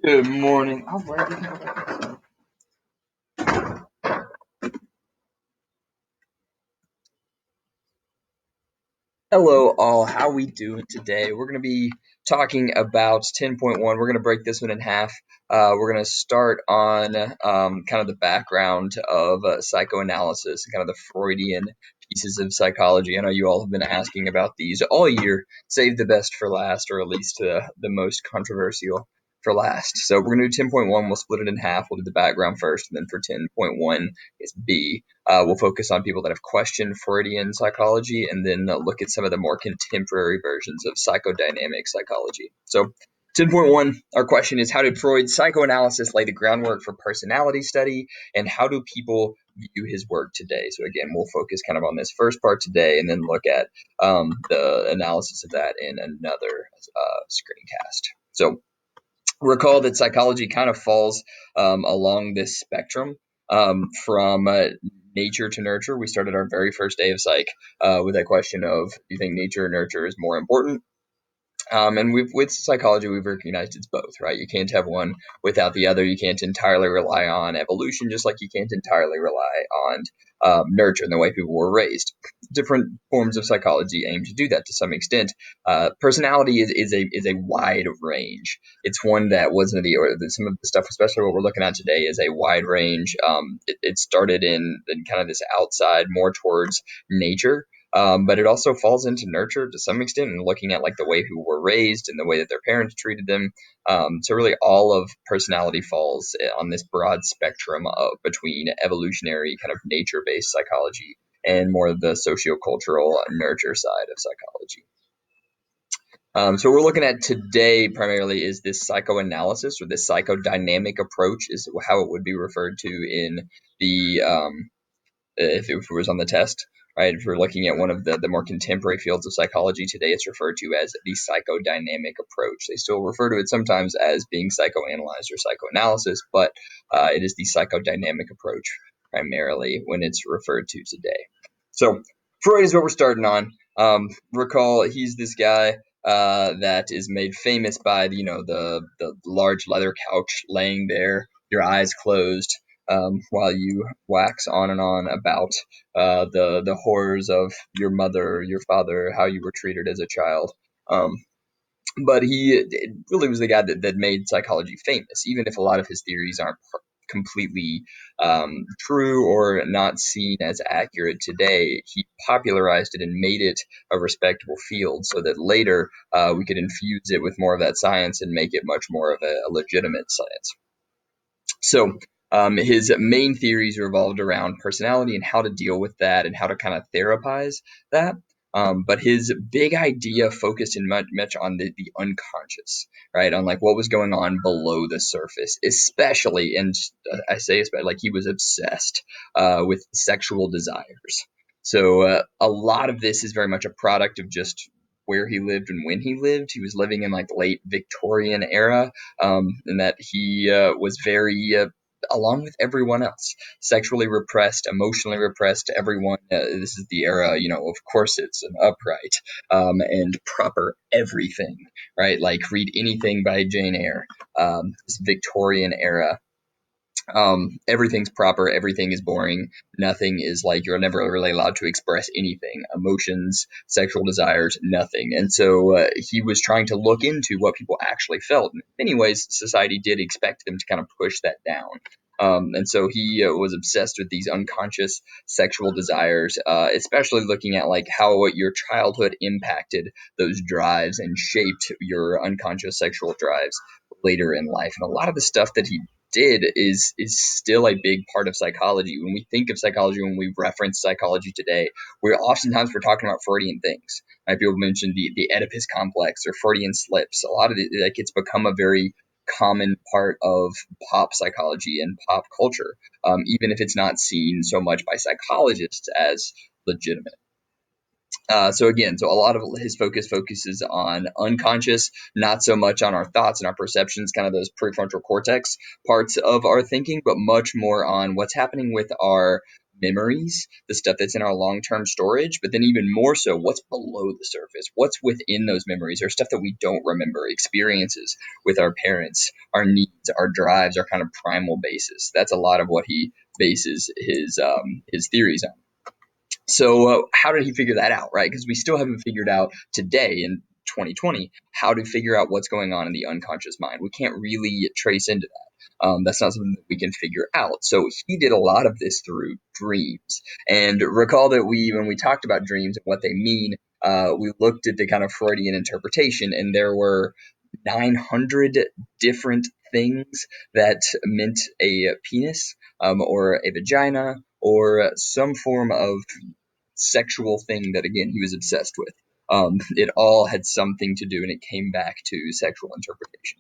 Good morning. All right. Hello, all. How we doing today? We're going to be talking about 10.1. We're going to break this one in half. We're going to start on kind of the background of psychoanalysis and kind of the Freudian pieces of psychology. I know you all have been asking about these all year. Save the best for last, or at least the most controversial for last. So we're going to do 10.1. We'll split it in half. We'll do the background first, and then for 10.1 is B. We'll focus on people that have questioned Freudian psychology and then look at some of the more contemporary versions of psychodynamic psychology. So, 10.1, our question is, how did Freud's psychoanalysis lay the groundwork for personality study, and how do people view his work today? So, again, we'll focus kind of on this first part today and then look at the analysis of that in another screencast. So, recall that psychology kind of falls along this spectrum from nature to nurture. We started our very first day of psych with that question of, do you think nature or nurture is more important? And with psychology, we've recognized it's both, right? You can't have one without the other. You can't entirely rely on evolution, just like you can't entirely rely on nurture and the way people were raised. Different forms of psychology aim to do that to some extent. Personality is a wide range. It's one that wasn't some of the stuff, especially what we're looking at today, is a wide range. It started in kind of this outside, more towards nature. But it also falls into nurture to some extent, and looking at like the way people were raised and the way that their parents treated them. So really all of personality falls on this broad spectrum of between evolutionary kind of nature-based psychology and more of the sociocultural nurture side of psychology. So what we're looking at today primarily is this psychoanalysis, or this psychodynamic approach is how it would be referred to in the if it was on the test, right? If we're looking at one of the more contemporary fields of psychology today, it's referred to as the psychodynamic approach. They still refer to it sometimes as being psychoanalyzed or psychoanalysis, but it is the psychodynamic approach primarily when it's referred to today. So Freud is what we're starting on. Recall, he's this guy that is made famous by the large leather couch laying there, your eyes closed, while you wax on and on about the horrors of your mother, your father, how you were treated as a child. But he really was the guy that made psychology famous, even if a lot of his theories aren't completely true or not seen as accurate today. He popularized it and made it a respectable field so that later we could infuse it with more of that science and make it much more of a legitimate science. So his main theories revolved around personality and how to deal with that and how to kind of therapize that. But his big idea focused in much on the unconscious, right? On like what was going on below the surface, especially, and I say especially, like he was obsessed with sexual desires. So a lot of this is very much a product of just where he lived and when he lived. He was living in like late Victorian era, and that he was very along with everyone else, sexually repressed, emotionally repressed. Everyone, this is the era, of corsets and upright, and proper everything, right? Like read anything by Jane Eyre, this Victorian era. Everything's proper, everything is boring, nothing is like, you're never really allowed to express anything, emotions, sexual desires, nothing. And so he was trying to look into what people actually felt. In many ways, society did expect them to kind of push that down. And so he was obsessed with these unconscious sexual desires, especially looking at like how your childhood impacted those drives and shaped your unconscious sexual drives later in life. And a lot of the stuff that he did is still a big part of psychology. When we think of psychology, when we reference psychology today, we're talking about Freudian things. Right? People mention the Oedipus complex or Freudian slips. A lot of it, like, it's become a very common part of pop psychology and pop culture, even if it's not seen so much by psychologists as legitimate. So a lot of his focuses on unconscious, not so much on our thoughts and our perceptions, kind of those prefrontal cortex parts of our thinking, but much more on what's happening with our memories, the stuff that's in our long-term storage, but then even more so, what's below the surface, what's within those memories, or stuff that we don't remember, experiences with our parents, our needs, our drives, our kind of primal basis. That's a lot of what he bases his theories on. So how did he figure that out, right? Because we still haven't figured out today in 2020 how to figure out what's going on in the unconscious mind. We can't really trace into that. That's not something that we can figure out. So he did a lot of this through dreams. And recall that when we talked about dreams and what they mean, we looked at the kind of Freudian interpretation, and there were 900 different things that meant a penis, or a vagina, or some form of sexual thing that, again, he was obsessed with. It all had something to do, and it came back to sexual interpretation.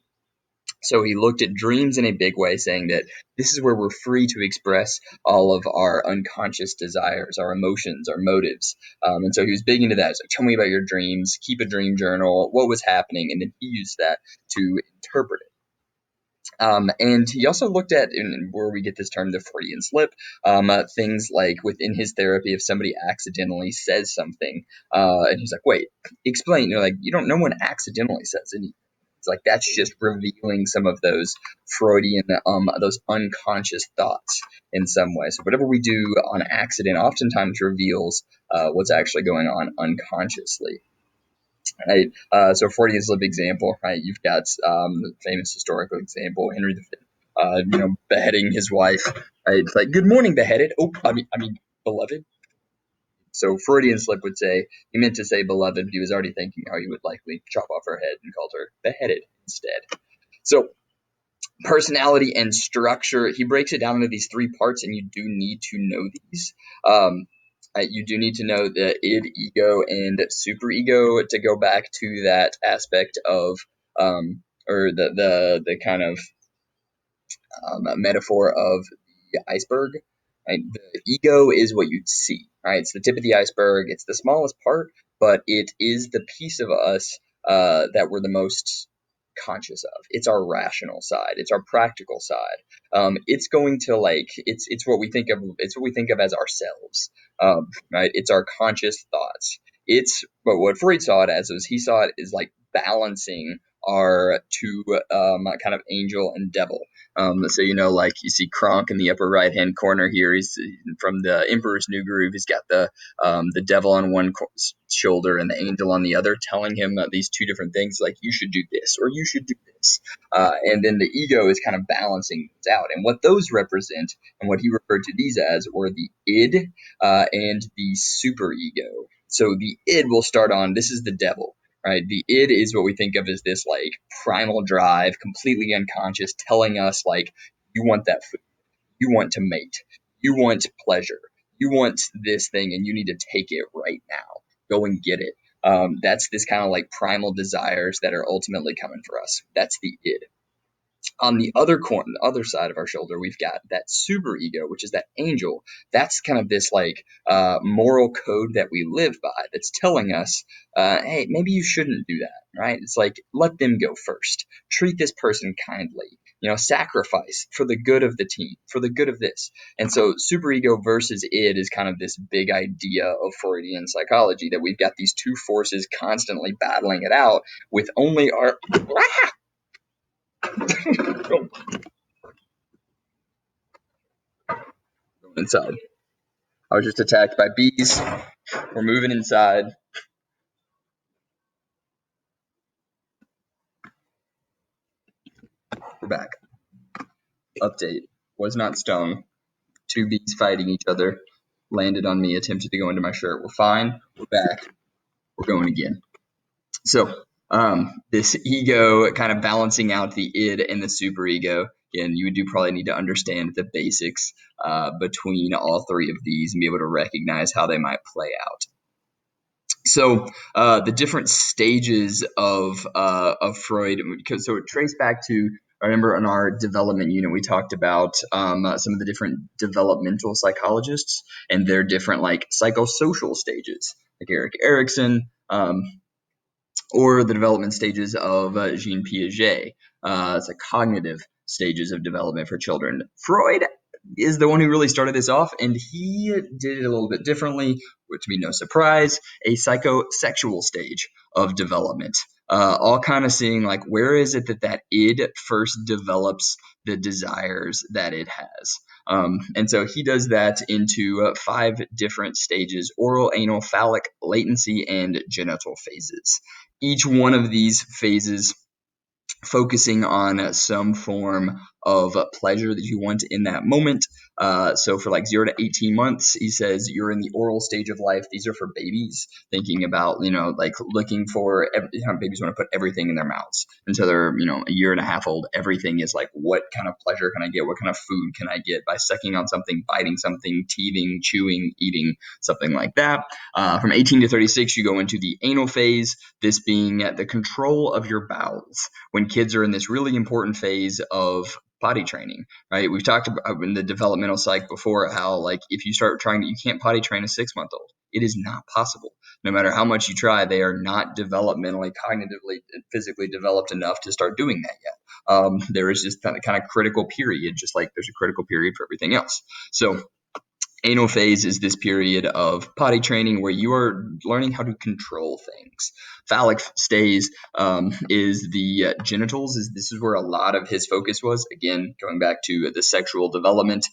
So he looked at dreams in a big way, saying that this is where we're free to express all of our unconscious desires, our emotions, our motives. And so he was big into that. So tell me about your dreams, keep a dream journal, what was happening, and then he used that to interpret it. And he also looked at, and where we get this term, the Freudian slip, things like within his therapy, if somebody accidentally says something, and he's like, wait, explain. You're like, no one accidentally says anything. It's like, that's just revealing some of those Freudian, those unconscious thoughts in some way. So whatever we do on accident oftentimes reveals what's actually going on unconsciously. Right. So Freudian slip example, right? You've got famous historical example, Henry V, beheading his wife. Right? It's like, good morning, beheaded. Oh, I mean, beloved. So Freudian slip would say he meant to say beloved, but he was already thinking how he would likely chop off her head and called her beheaded instead. So personality and structure, he breaks it down into these three parts, and you do need to know these. You do need to know the id, ego, and superego to go back to that aspect of, or the kind of metaphor of the iceberg. Right? The ego is what you'd see. Right? It's the tip of the iceberg. It's the smallest part, but it is the piece of us that we're the most conscious of. It's our rational side. It's our practical side. It's going to it's what we think of. It's what we think of as ourselves. Right? It's our conscious thoughts. But what Freud saw it as was he saw it as like balancing our two kind of angel and devil. So like you see Kronk in the upper right hand corner here. He's from the Emperor's New Groove. He's got the devil on one shoulder and the angel on the other, telling him these two different things, like you should do this or you should do this. And then the ego is kind of balancing those out. And what those represent, and what he referred to these as, were the id and the superego. So the id will start on, this is the devil. Right? The id is what we think of as this like primal drive, completely unconscious, telling us like, you want that food, you want to mate, you want pleasure, you want this thing, and you need to take it right now. Go and get it. That's this kind of like primal desires that are ultimately coming for us. That's the id. On the other side of our shoulder, we've got that superego, which is that angel. That's kind of this like moral code that we live by, that's telling us, hey, maybe you shouldn't do that, right? It's like, let them go first. Treat this person kindly. Sacrifice for the good of the team, for the good of this. And so superego versus id is kind of this big idea of Freudian psychology, that we've got these two forces constantly battling it out with only our... Going inside. I was just attacked by bees. We're moving inside. We're back. Update. Was not stung. Two bees fighting each other. Landed on me, attempted to go into my shirt. We're fine. We're back. We're going again. So, this ego kind of balancing out the id and the superego. And you do probably need to understand the basics between all three of these and be able to recognize how they might play out. So the different stages of Freud, so it traced back to, I remember in our development unit, we talked about some of the different developmental psychologists and their different like psychosocial stages, like Erik Erikson, or the development stages of Jean Piaget, it's like cognitive stages of development for children. Freud is the one who really started this off, and he did it a little bit differently, which would be no surprise, a psychosexual stage of development. All kind of seeing like where is it that id first develops the desires that it has. And so he does that into 5 different stages: oral, anal, phallic, latency, and genital phases. Each one of these phases focusing on some form of pleasure that you want in that moment. So for like 0 to 18 months, he says you're in the oral stage of life. These are for babies, thinking about, like looking for, babies want to put everything in their mouths until they're, a year and a half old. Everything is like, what kind of pleasure can I get? What kind of food can I get by sucking on something, biting something, teething, chewing, eating, something like that. From 18 to 36, you go into the anal phase, this being the control of your bowels when kids are in this really important phase of potty training, right? We've talked about in the developmental psych before how like if you start trying to, you can't potty train a 6-month-old. It is not possible. No matter how much you try, they are not developmentally, cognitively, physically developed enough to start doing that yet. There is just kind of critical period, just like there's a critical period for everything else. So anal phase is this period of potty training where you are learning how to control things. Phallic stays is the genitals. This is where a lot of his focus was. Again, going back to the sexual development,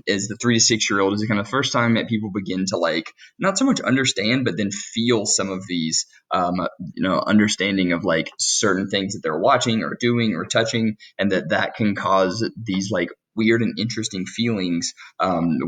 is the 3 to 6-year-old is the kind of first time that people begin to like not so much understand, but then feel some of these, understanding of like certain things that they're watching or doing or touching, and that can cause these like weird and interesting feelings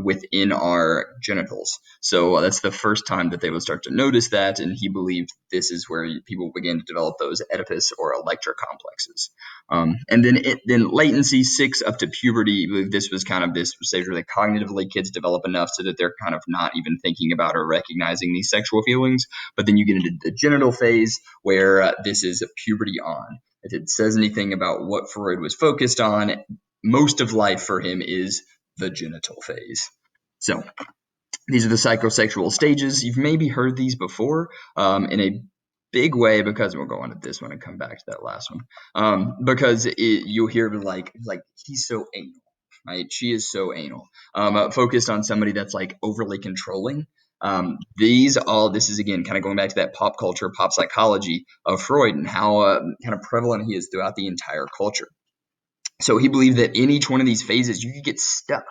within our genitals. So that's the first time that they would start to notice that, and he believed this is where people began to develop those Oedipus or Electra complexes. And then latency 6 up to puberty, this was kind of this stage where the cognitively kids develop enough so that they're kind of not even thinking about or recognizing these sexual feelings. But then you get into the genital phase where this is puberty on. If it says anything about what Freud was focused on, most of life for him is the genital phase. So these are the psychosexual stages. You've maybe heard these before in a big way, because we'll go on to this one and come back to that last one. Because you'll hear like he's so anal, right? She is so anal. Focused on somebody that's like overly controlling. This is again kind of going back to that pop culture, pop psychology of Freud and how kind of prevalent he is throughout the entire culture. So he believed that in each one of these phases, you could get stuck,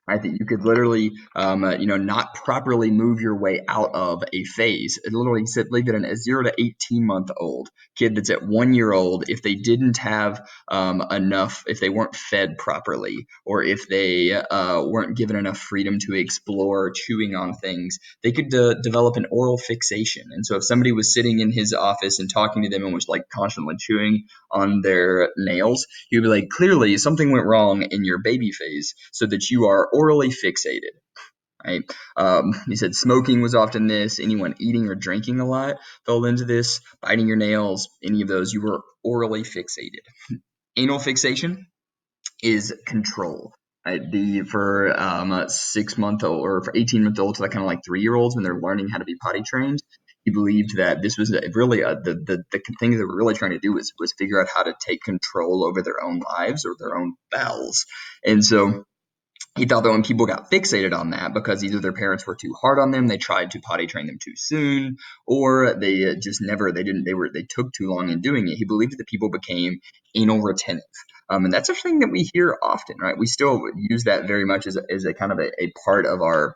right? That you could literally, not properly move your way out of a phase. It literally said, believe it, a 0 to 18-month-old kid that's at 1 year old, if they didn't have enough, if they weren't fed properly, or if they weren't given enough freedom to explore chewing on things, they could develop an oral fixation. And so if somebody was sitting in his office and talking to them and was like constantly chewing on their nails, he would be like, clearly something went wrong in your baby phase so that you are orally fixated. Right? He said smoking was often this. Anyone eating or drinking a lot fell into this. Biting your nails, any of those, you were orally fixated. Anal fixation is control. Right? For 6-month-old or for 18-month-old to kind of like 3-year-olds when they're learning how to be potty trained, he believed that this was really the thing that we're really trying to do was figure out how to take control over their own lives or their own bowels. And so he thought that when people got fixated on that because either their parents were too hard on them, they tried to potty train them too soon, or they just never, they took too long in doing it. He believed that people became anal retentive. And that's a thing that we hear often, right? We still use that very much as a kind of a part of our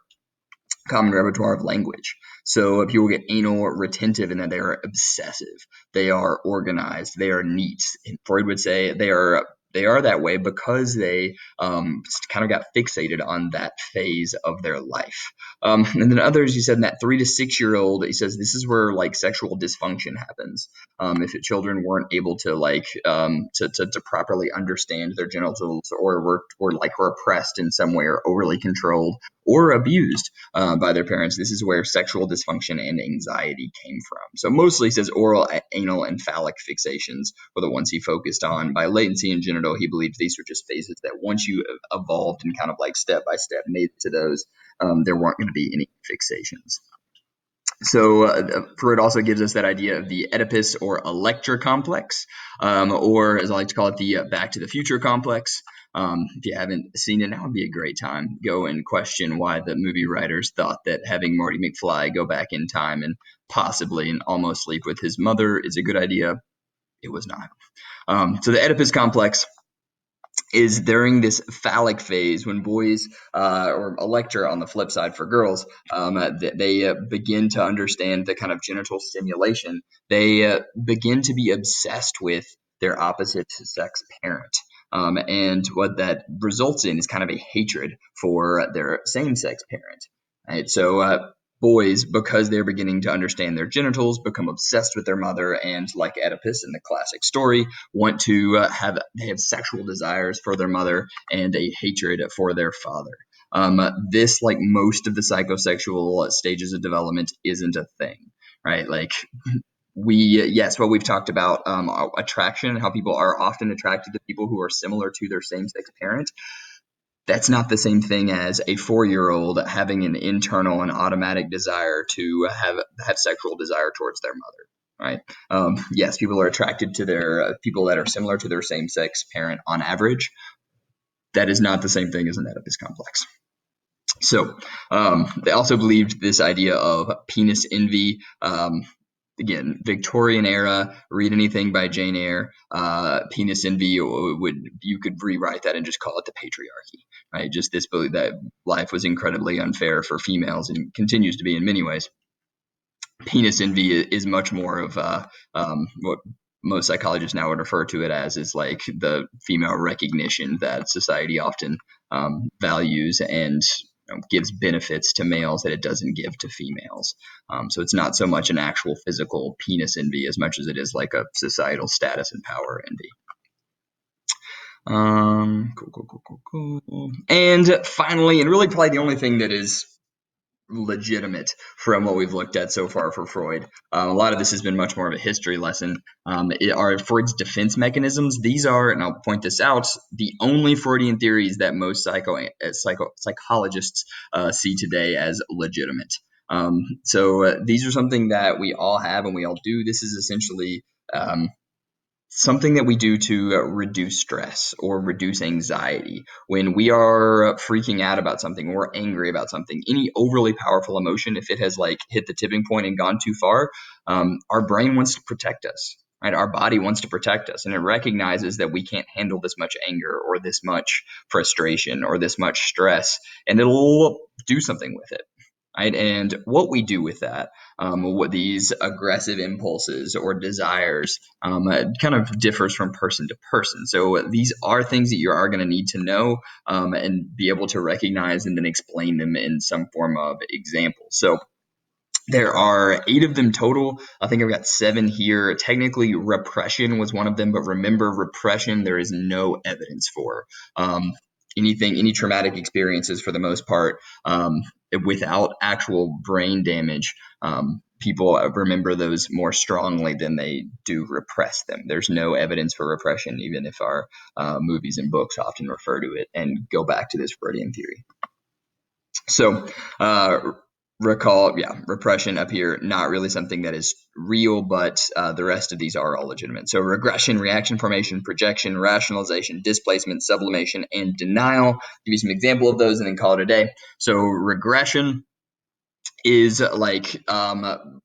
common repertoire of language. So people get anal retentive in that they are obsessive, they are organized, they are neat. And Freud would say they are that way because they kind of got fixated on that phase of their life. And then others, he said, in that 3 to 6-year-old, he says this is where like sexual dysfunction happens. If children weren't able to like to properly understand their genitals, or were oppressed in some way, or overly controlled or abused by their parents, this is where sexual dysfunction and anxiety came from. So mostly, he says, oral, anal, and phallic fixations were the ones he focused on. By latency and genital, he believed these were just phases that once you evolved and kind of like step by step made it to those, there weren't going to be any fixations. So Freud also gives us that idea of the Oedipus or Electra complex, or as I like to call it, the Back to the Future complex. If you haven't seen it, now would be a great time. Go and question why the movie writers thought that having Marty McFly go back in time and possibly and almost sleep with his mother is a good idea. It was not. So the Oedipus complex is during this phallic phase when boys, or Electra on the flip side for girls, they begin to understand the kind of genital stimulation. They begin to be obsessed with their opposite sex parent. And what that results in is kind of a hatred for their same sex parent. Right? So boys, because they're beginning to understand their genitals, become obsessed with their mother, and like Oedipus in the classic story, want to they have sexual desires for their mother and a hatred for their father. This, like most of the psychosexual stages of development, isn't a thing, right? Like yes, what we've talked about, attraction, how people are often attracted to people who are similar to their same-sex parent. That's not the same thing as a 4-year-old having an internal and automatic desire to have sexual desire towards their mother. Right. Yes, people are attracted to their people that are similar to their same sex parent on average. That is not the same thing as an Oedipus complex. So they also believed this idea of penis envy. Again, Victorian era, read anything by Jane Eyre, penis envy you could rewrite that and just call it the patriarchy, right? Just this belief that life was incredibly unfair for females and continues to be in many ways. Penis envy is much more of what most psychologists now would refer to it as is like the female recognition that society often values and gives benefits to males that it doesn't give to females. So it's not so much an actual physical penis envy as much as it is like a societal status and power envy. Cool. And finally, and really probably the only thing that is legitimate from what we've looked at so far for Freud. A lot of this has been much more of a history lesson. Are Freud's defense mechanisms. These are, and I'll point this out, the only Freudian theories that most psychologists see today as legitimate. So these are something that we all have and we all do. This is essentially something that we do to reduce stress or reduce anxiety. When we are freaking out about something, when we're angry about something, any overly powerful emotion, if it has like hit the tipping point and gone too far, our brain wants to protect us. Right? Our body wants to protect us, and it recognizes that we can't handle this much anger or this much frustration or this much stress, and it'll do something with it. Right? And what we do with that, what these aggressive impulses or desires, kind of differs from person to person. So these are things that you are going to need to know and be able to recognize and then explain them in some form of example. So there are 8 of them total. I think I've got 7 here. Technically, repression was one of them, but remember, repression there is no evidence for. Any traumatic experiences for the most part, without actual brain damage, people remember those more strongly than they do repress them. There's no evidence for repression, even if our movies and books often refer to it and go back to this Freudian theory. So recall, repression up here, not really something that is real, but the rest of these are all legitimate. So regression, reaction formation, projection, rationalization, displacement, sublimation, and denial. Give you some example of those and then call it a day. So regression is like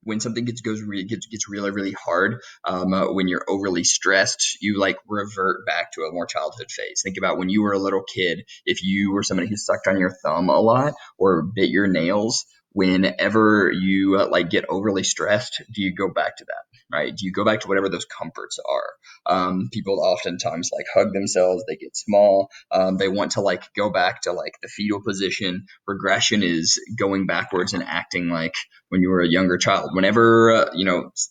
when something gets really, really hard, when you're overly stressed, you like revert back to a more childhood phase. Think about when you were a little kid, if you were somebody who sucked on your thumb a lot or bit your nails, whenever you like get overly stressed, do you go back to that? Right? Do you go back to whatever those comforts are? People oftentimes like hug themselves, they get small, they want to like go back to like the fetal position. Regression is going backwards and acting like when you were a younger child. Whenever,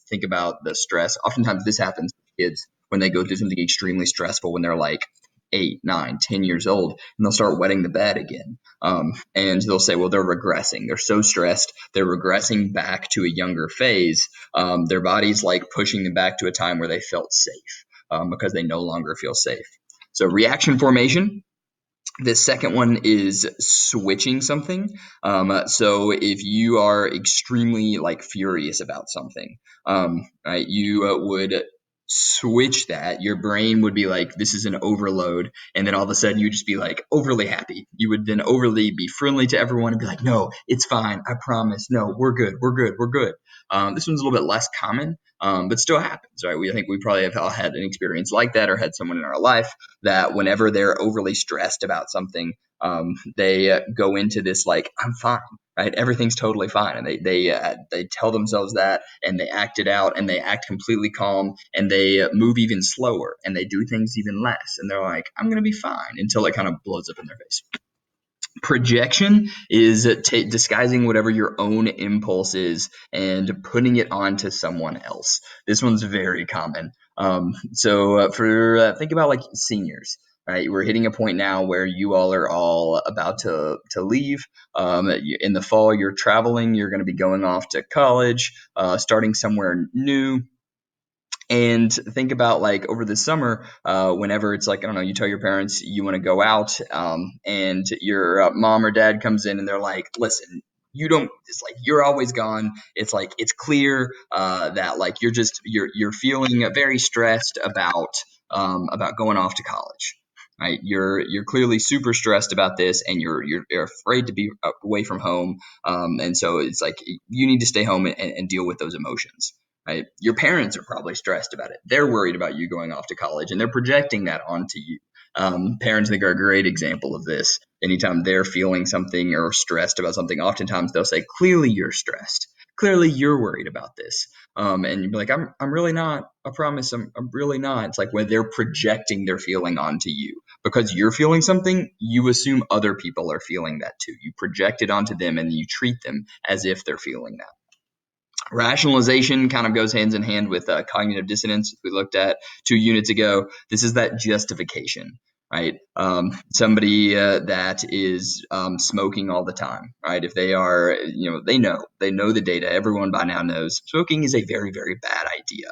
think about the stress, oftentimes this happens with kids when they go through something extremely stressful when they're like 8, 9, 10 years old, and they'll start wetting the bed again. And they'll say, well, they're regressing. They're so stressed. They're regressing back to a younger phase. Their body's like pushing them back to a time where they felt safe, because they no longer feel safe. So reaction formation The second one is switching something. So if you are extremely like furious about something, right, you would switch that. Your brain would be like, this is an overload. And then all of a sudden you would just be like overly happy. You would then overly be friendly to everyone and be like, no, it's fine. I promise. No, we're good. We're good. We're good. This one's a little bit less common, but still happens, right? I think we probably have all had an experience like that or had someone in our life that whenever they're overly stressed about something, they go into this like, I'm fine, right? Everything's totally fine, and they tell themselves that, and they act it out, and they act completely calm, and they move even slower, and they do things even less, and they're like, I'm gonna be fine, until it kind of blows up in their face. Projection is disguising whatever your own impulse is and putting it onto someone else. This one's very common. Think about like seniors, right? We're hitting a point now where you all are all about to leave. In the fall, you're traveling. You're going to be going off to college, starting somewhere new. And think about like over the summer, whenever it's like, I don't know, you tell your parents you want to go out, and your mom or dad comes in and they're like, listen, you don't, it's like, you're always gone. It's like, it's clear, that like, you're feeling very stressed about going off to college. Right. You're clearly super stressed about this, and you're afraid to be away from home. And so it's like, you need to stay home and deal with those emotions. Right? Your parents are probably stressed about it. They're worried about you going off to college, and they're projecting that onto you. Parents, I think, are a great example of this. Anytime they're feeling something or stressed about something, oftentimes they'll say, clearly you're stressed. Clearly you're worried about this. And you'd be like, I'm really not. I promise I'm really not. It's like when they're projecting their feeling onto you. Because you're feeling something, you assume other people are feeling that too. You project it onto them, and you treat them as if they're feeling that. Rationalization kind of goes hands in hand with cognitive dissonance. We looked at 2 units ago. This is that justification, right? Somebody that is smoking all the time, right? If they are, they know the data. Everyone by now knows smoking is a very, very bad idea.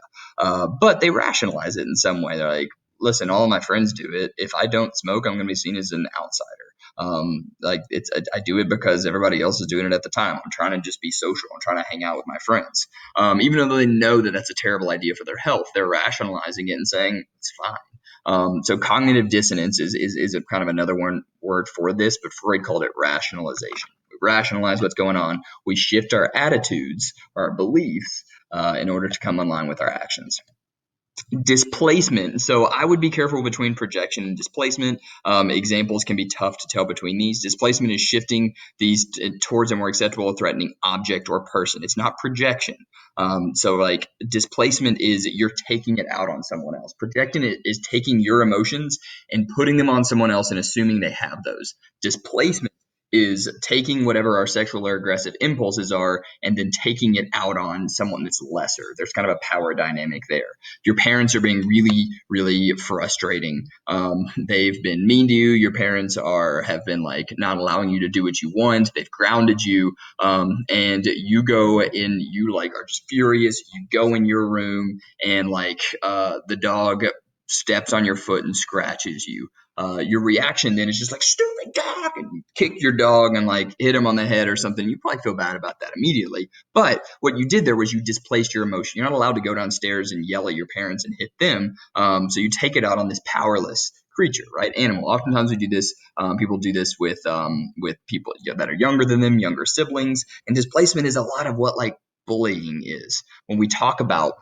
But they rationalize it in some way. They're like, listen, all of my friends do it. If I don't smoke, I'm going to be seen as an outsider. I do it because everybody else is doing it at the time. I'm trying to just be social. I'm trying to hang out with my friends. Even though they know that that's a terrible idea for their health, they're rationalizing it and saying it's fine. So cognitive dissonance is a kind of another word for this, but Freud called it rationalization. We rationalize what's going on. We shift our attitudes, our beliefs, in order to come in line with our actions. Displacement. So I would be careful between projection and displacement. Examples can be tough to tell between these. Displacement is shifting these towards a more acceptable or threatening object or person. It's not projection. So like displacement is you're taking it out on someone else. Projecting it is taking your emotions and putting them on someone else and assuming they have those. Displacement is taking whatever our sexual or aggressive impulses are and then taking it out on someone that's lesser. There's kind of a power dynamic there. Your parents are being really, really frustrating. They've been mean to you. Your parents have been like not allowing you to do what you want. They've grounded you, and you go in. You like are just furious. You go in your room, and like the dog steps on your foot and scratches you. Your reaction then is just like stupid dog, and you kick your dog and like hit him on the head or something. You probably feel bad about that immediately. But what you did there was you displaced your emotion. You're not allowed to go downstairs and yell at your parents and hit them. So you take it out on this powerless creature, right? Animal. Oftentimes we do this. People do this with people that are younger than them, younger siblings. And displacement is a lot of what like bullying is. When we talk about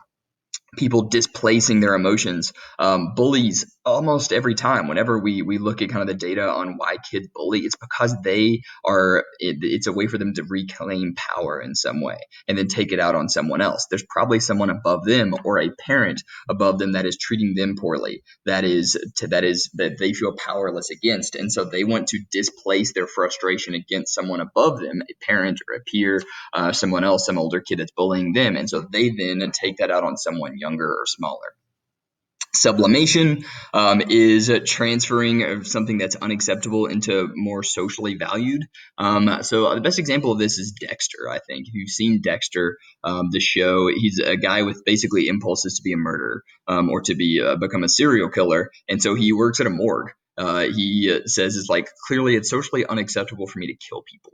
people displacing their emotions, bullies almost every time whenever we look at kind of the data on why kids bully, it's because it's a way for them to reclaim power in some way and then take it out on someone else. There's probably someone above them or a parent above them that is treating them poorly, that they feel powerless against, and so they want to displace their frustration against someone above them, a parent or a peer, someone else, some older kid that's bullying them, and so they then take that out on someone younger or smaller. Sublimation is transferring of something that's unacceptable into more socially valued. So the best example of this is Dexter, I think. If you've seen Dexter, the show, he's a guy with basically impulses to be a murderer, or to become a serial killer. And so he works at a morgue. He says is like, clearly it's socially unacceptable for me to kill people,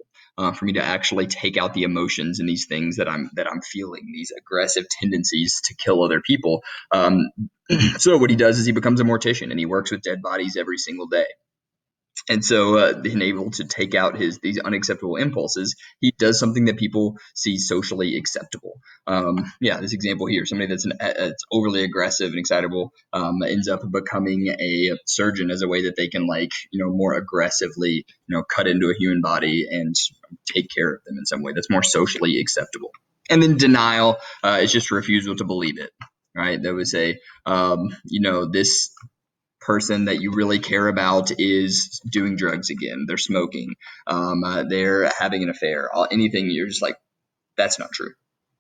for me to actually take out the emotions and these things that I'm feeling, these aggressive tendencies to kill other people. So what he does is he becomes a mortician and he works with dead bodies every single day. And so, being able to take out these unacceptable impulses, he does something that people see socially acceptable. This example here, somebody that's overly aggressive and excitable ends up becoming a surgeon as a way that they can, like, more aggressively, cut into a human body and take care of them in some way that's more socially acceptable. And then denial is just refusal to believe it. Right? That would say, this person that you really care about is doing drugs again. They're smoking. They're having an affair. Anything, you're just like, that's not true.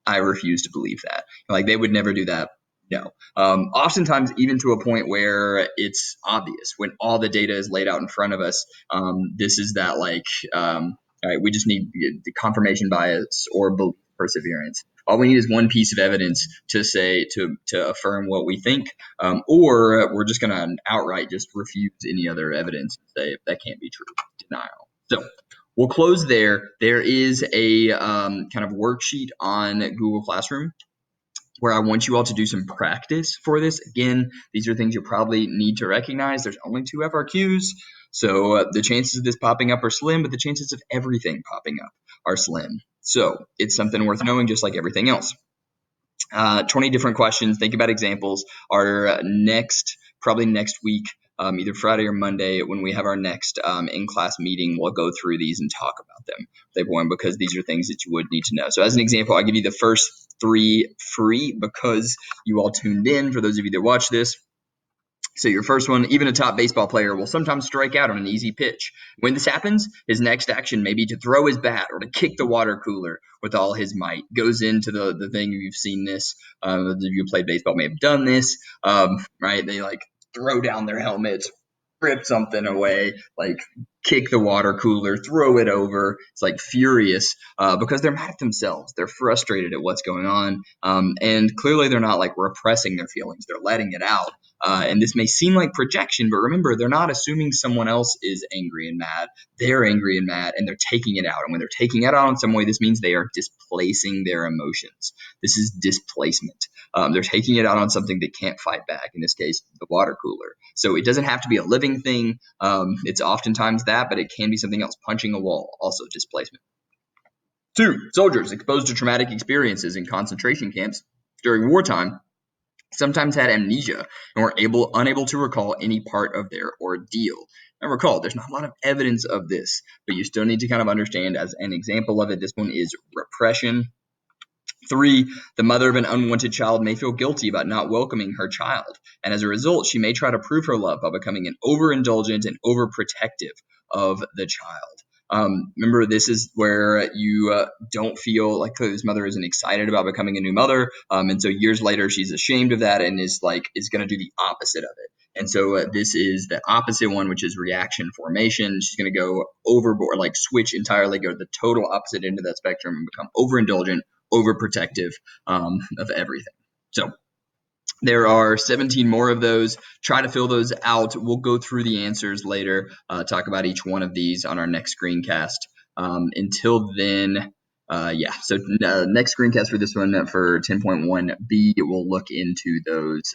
I refuse to believe that. Like, they would never do that. No. Oftentimes, even to a point where it's obvious, when all the data is laid out in front of us, this is that, like, all right, we just need the confirmation bias or perseverance. All we need is one piece of evidence to say, to affirm what we think, or we're just going to outright just refuse any other evidence and say that can't be true. Denial. So we'll close there. There is a kind of worksheet on Google Classroom where I want you all to do some practice for this. Again, these are things you probably need to recognize. There's only 2 FRQs, so the chances of this popping up are slim, but the chances of everything popping up are slim. So it's something worth knowing, just like everything else. 20 different questions. Think about examples. Our probably next week, either Friday or Monday, when we have our next in-class meeting, we'll go through these and talk about them, because these are things that you would need to know. So as an example, I'll give you the first 3 free because you all tuned in, for those of you that watch this. So your first one, even a top baseball player will sometimes strike out on an easy pitch. When this happens, his next action may be to throw his bat or to kick the water cooler with all his might. Goes into the thing, you've seen this. Those of you who played baseball may have done this, right? They like throw down their helmets, rip something away, like kick the water cooler, throw it over. It's like furious because they're mad at themselves. They're frustrated at what's going on. And clearly they're not like repressing their feelings. They're letting it out. And this may seem like projection, but remember, they're not assuming someone else is angry and mad. They're angry and mad, and they're taking it out. And when they're taking it out in some way, this means they are displacing their emotions. This is displacement. They're taking it out on something they can't fight back, in this case, the water cooler. So it doesn't have to be a living thing. It's oftentimes that, but it can be something else. Punching a wall, also displacement. 2, soldiers exposed to traumatic experiences in concentration camps during wartime sometimes had amnesia and were unable to recall any part of their ordeal. Now recall, there's not a lot of evidence of this, but you still need to kind of understand, as an example of it, this one is repression. 3, the mother of an unwanted child may feel guilty about not welcoming her child, and as a result, she may try to prove her love by becoming an overindulgent and overprotective of the child. Remember, this is where you don't feel like this mother isn't excited about becoming a new mother, and so years later she's ashamed of that and is going to do the opposite of it. And so this is the opposite one, which is reaction formation. She's going to go overboard, like switch entirely, go to the total opposite end of that spectrum and become overindulgent, overprotective of everything. So there are 17 more of those. Try to fill those out. We'll go through the answers later, talk about each one of these on our next screencast. Until then, so next screencast for this one, for 10.1b, we'll look into those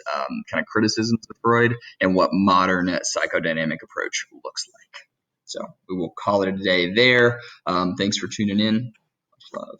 kind of criticisms of Freud and what modern psychodynamic approach looks like. So we will call it a day there. Thanks for tuning in. Much love.